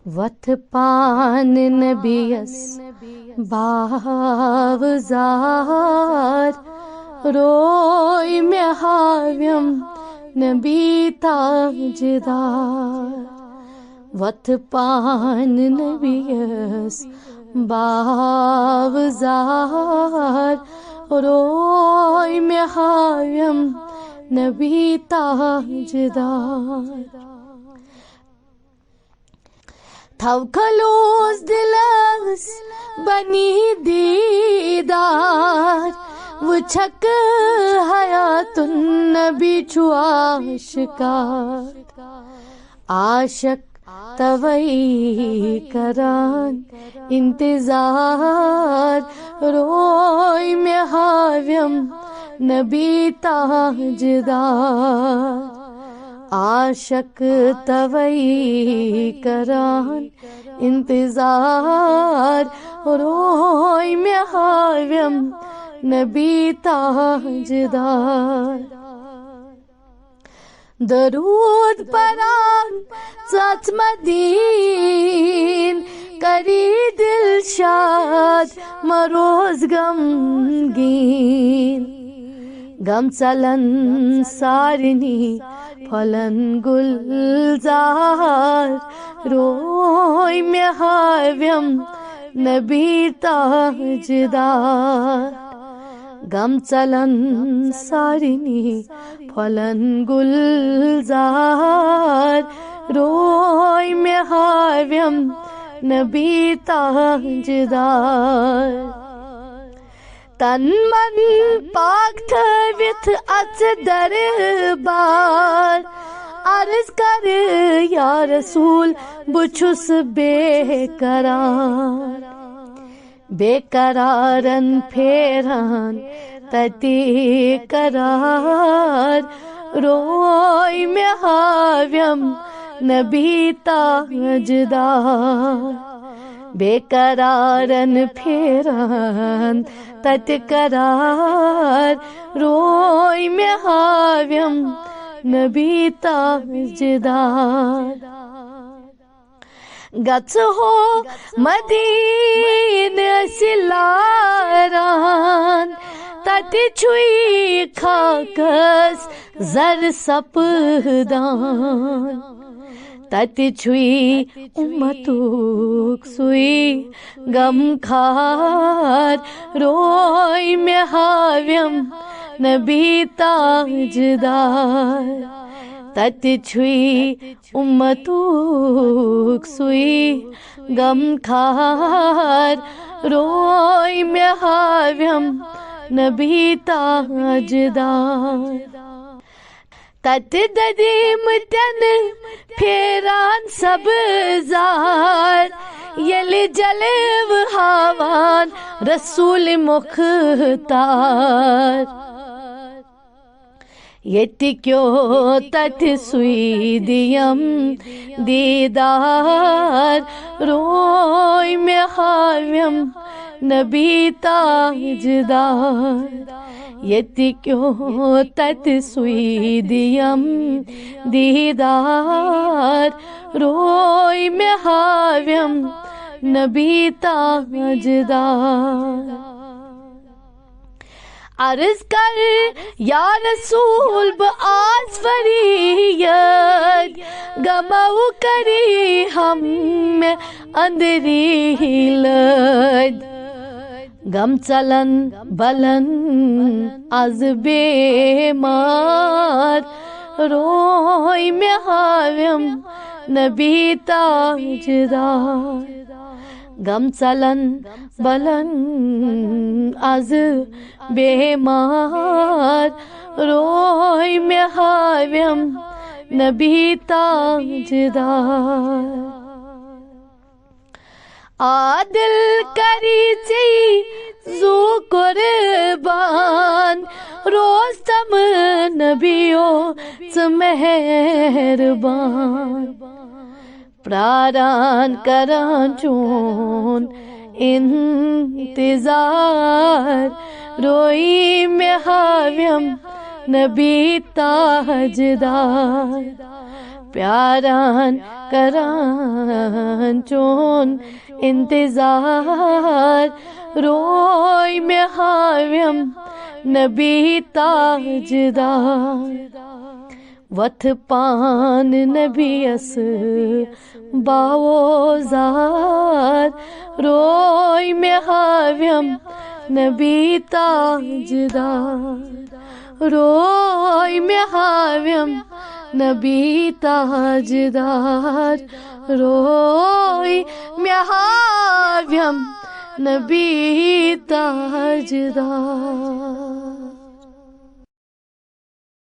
वथ पान नबियस बावजार रोय में हाव्यम नबी ताजदार। वथ पान नबियस बावजार रोय में हाव्यम नबी ताजदार। थव खलूस दिलस बनी दीदार वुछक हयातुन नबी छु आशिकार। आशक तवई करान इंतजार रोय में हाव्यम नबी ताजदार। आशक तवई करान इंतजार रोय में हाव्यम नबी ताजदार। दरूद परान मदीन करी दिलशाद मरोज गमगीन। गम चलन सारिनी फलन गुलजार रोय में हाव्यम नबी ताजदार। गम चलन सारिनी फलन गुलजार रोय में हाव्यम नबी ताजदार। तन मन पाक थविथ अच दरबार अर्ज कर या रसूल बुछुस बेकरार। बेकरारन फेरान तती करार रोय में हाव्यम नबी ताजदार। बेकरारन फेरान तत करार रोय में हाव्यम नबी ताजदार। गच हो मदीन सिलारान तत छुई खाकस जर सपदान। तत छुई उम्मतुक सुई गम खार रोय में हाव्यम नबी ताजदार। तत छुई उम्मतुक सुई गम खार रोय में हाव्यम नबी ताजदार। तत ददीम तन फेरान सबजार यल जलव हावान रसूल मुख्तार। यति क्यों तथ सुई दियम दीदार रोय में हाव्यम नबी ताजदार। यति क्यों तथ सुई दियम दीदार रोय में हाव्यम नबी ताजदार। अर्ज कर या रसूल ब आज फरियत गमऊ करी हम अंदरी लद। गम चलन बलन आज बेमार रोय में हाव्यम नबी ताजदार। गम चलन बलन आज बेमार रोय में हाव्यम नबी ताजदार। आदिल करी ची जू कुर्बान रोस्तम नबियो च मेहरबान। प्रारान करान चून इंतजार रोई में हाव्यम नबी ताजदार। प्यारान करान चोन इंतजार रोय में हाव्यम नबी ताजदार वथ पान नबीयस बावोजार रोय में हाव्यम नबी ताजदार रोय में हाव्यम नबी ताजदार रोय में हाव्यम नबी ताजदार।